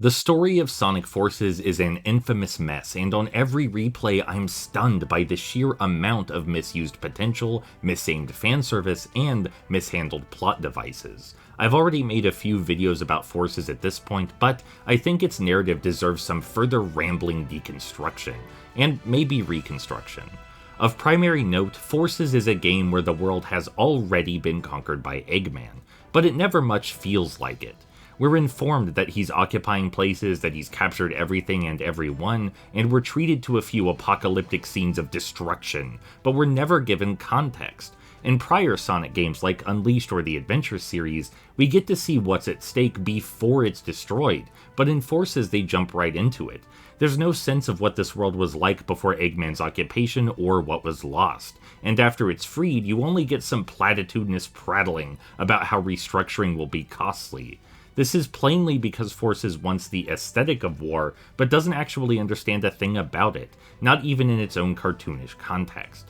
The story of Sonic Forces is an infamous mess, and on every replay I'm stunned by the sheer amount of misused potential, misaimed fan service, and mishandled plot devices. I've already made a few videos about Forces at this point, but I think its narrative deserves some further rambling deconstruction, and maybe reconstruction. Of primary note, Forces is a game where the world has already been conquered by Eggman, but it never much feels like it. We're informed that he's occupying places, that he's captured everything and everyone, and we're treated to a few apocalyptic scenes of destruction, but we're never given context. In prior Sonic games like Unleashed or the Adventure series, we get to see what's at stake before it's destroyed, but in Forces they jump right into it. There's no sense of what this world was like before Eggman's occupation or what was lost, and after it's freed, you only get some platitudinous prattling about how restructuring will be costly. This is plainly because Forces wants the aesthetic of war, but doesn't actually understand a thing about it, not even in its own cartoonish context.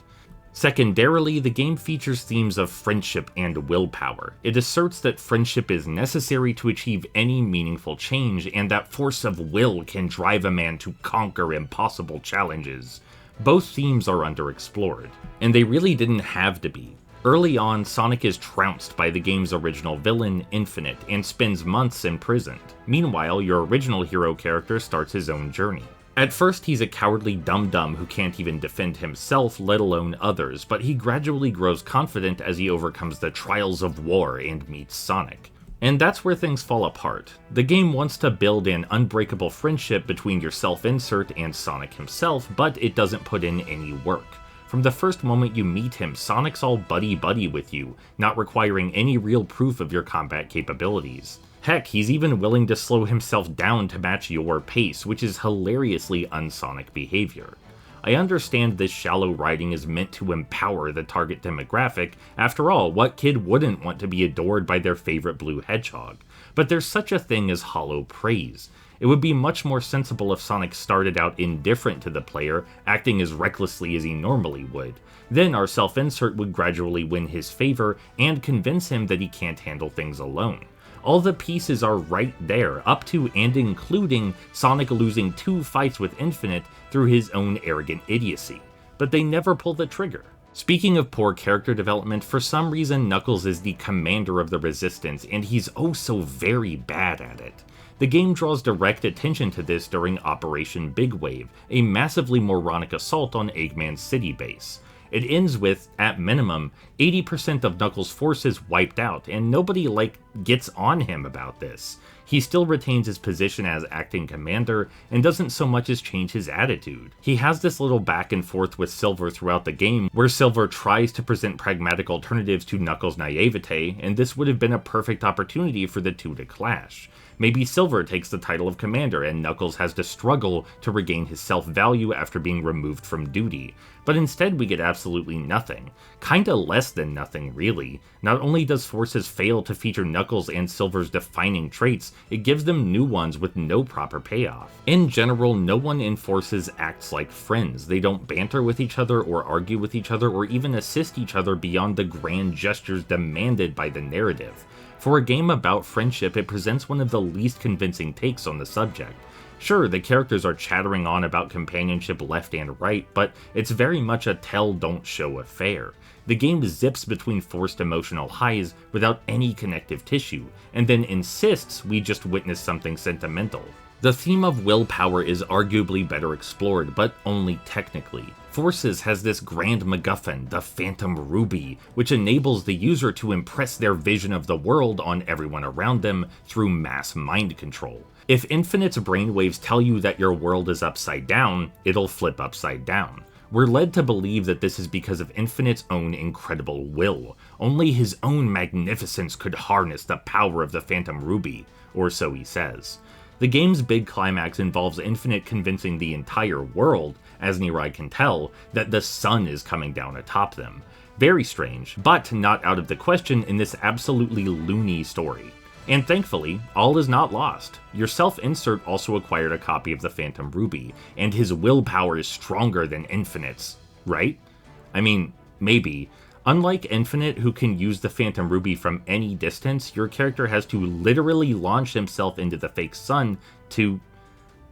Secondarily, the game features themes of friendship and willpower. It asserts that friendship is necessary to achieve any meaningful change, and that force of will can drive a man to conquer impossible challenges. Both themes are underexplored, and they really didn't have to be. Early on, Sonic is trounced by the game's original villain, Infinite, and spends months imprisoned. Meanwhile, your original hero character starts his own journey. At first, he's a cowardly dum-dum who can't even defend himself, let alone others, but he gradually grows confident as he overcomes the trials of war and meets Sonic. And that's where things fall apart. The game wants to build an unbreakable friendship between your self-insert and Sonic himself, but it doesn't put in any work. From the first moment you meet him, Sonic's all buddy-buddy with you, not requiring any real proof of your combat capabilities. Heck, he's even willing to slow himself down to match your pace, which is hilariously un-Sonic behavior. I understand this shallow writing is meant to empower the target demographic. After all, what kid wouldn't want to be adored by their favorite blue hedgehog? But there's such a thing as hollow praise. It would be much more sensible if Sonic started out indifferent to the player, acting as recklessly as he normally would. Then our self-insert would gradually win his favor and convince him that he can't handle things alone. All the pieces are right there, up to and including Sonic losing 2 fights with Infinite through his own arrogant idiocy. But they never pull the trigger. Speaking of poor character development, for some reason Knuckles is the commander of the Resistance, and he's oh so very bad at it. The game draws direct attention to this during Operation Big Wave, a massively moronic assault on Eggman's city base. It ends with, at minimum, 80% of Knuckles' forces wiped out, and nobody, gets on him about this. He still retains his position as acting commander, and doesn't so much as change his attitude. He has this little back and forth with Silver throughout the game, where Silver tries to present pragmatic alternatives to Knuckles' naivete, and this would have been a perfect opportunity for the two to clash. Maybe Silver takes the title of commander and Knuckles has to struggle to regain his self-value after being removed from duty. But instead we get absolutely nothing. Kinda less than nothing, really. Not only does Forces fail to feature Knuckles and Silver's defining traits, it gives them new ones with no proper payoff. In general, no one in Forces acts like friends. They don't banter with each other or argue with each other or even assist each other beyond the grand gestures demanded by the narrative. For a game about friendship, it presents one of the least convincing takes on the subject. Sure, the characters are chattering on about companionship left and right, but it's very much a tell-don't-show affair. The game zips between forced emotional highs without any connective tissue, and then insists we just witness something sentimental. The theme of willpower is arguably better explored, but only technically. Forces has this grand MacGuffin, the Phantom Ruby, which enables the user to impress their vision of the world on everyone around them through mass mind control. If Infinite's brainwaves tell you that your world is upside down, it'll flip upside down. We're led to believe that this is because of Infinite's own incredible will. Only his own magnificence could harness the power of the Phantom Ruby, or so he says. The game's big climax involves Infinite convincing the entire world, as near I can tell, that the sun is coming down atop them. Very strange, but not out of the question in this absolutely loony story. And thankfully, all is not lost. Your self-insert also acquired a copy of the Phantom Ruby, and his willpower is stronger than Infinite's, right? I mean, maybe. Unlike Infinite, who can use the Phantom Ruby from any distance, your character has to literally launch himself into the fake sun to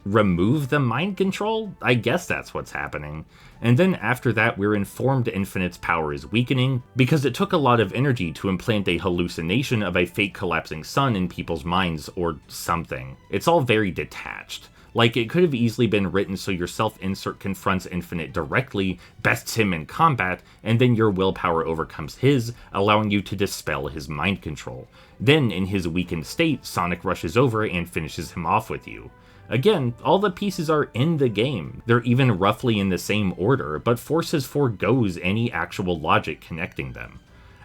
remove the mind control? I guess that's what's happening. And then after that, we're informed Infinite's power is weakening, because it took a lot of energy to implant a hallucination of a fake collapsing sun in people's minds, or something. It's all very detached. Like, it could have easily been written so your self-insert confronts Infinite directly, bests him in combat, and then your willpower overcomes his, allowing you to dispel his mind control. Then, in his weakened state, Sonic rushes over and finishes him off with you. Again, all the pieces are in the game. They're even roughly in the same order, but Forces forgoes any actual logic connecting them.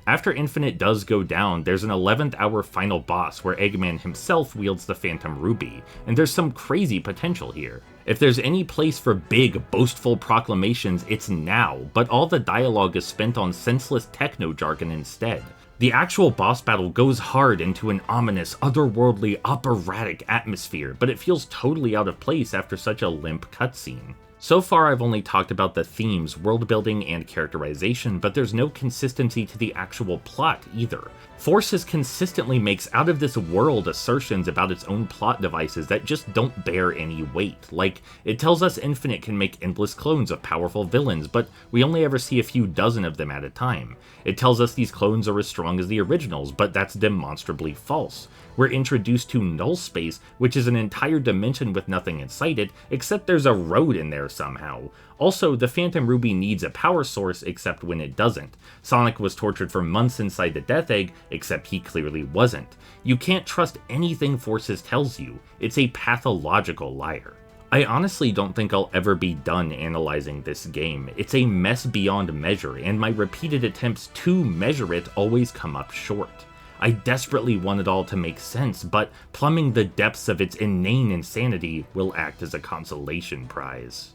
After Infinite does go down, there's an 11th hour final boss where Eggman himself wields the Phantom Ruby, and there's some crazy potential here. If there's any place for big, boastful proclamations, it's now, but all the dialogue is spent on senseless techno jargon instead. The actual boss battle goes hard into an ominous, otherworldly, operatic atmosphere, but it feels totally out of place after such a limp cutscene. So far I've only talked about the themes, world building, and characterization, but there's no consistency to the actual plot either. Forces consistently makes out of this world assertions about its own plot devices that just don't bear any weight. Like, it tells us Infinite can make endless clones of powerful villains, but we only ever see a few dozen of them at a time. It tells us these clones are as strong as the originals, but that's demonstrably false. We're introduced to null space, which is an entire dimension with nothing inside it, except there's a road in there somehow. Also, the Phantom Ruby needs a power source, except when it doesn't. Sonic was tortured for months inside the Death Egg, except he clearly wasn't. You can't trust anything Forces tells you. It's a pathological liar. I honestly don't think I'll ever be done analyzing this game. It's a mess beyond measure, and my repeated attempts to measure it always come up short. I desperately want it all to make sense, but plumbing the depths of its inane insanity will act as a consolation prize.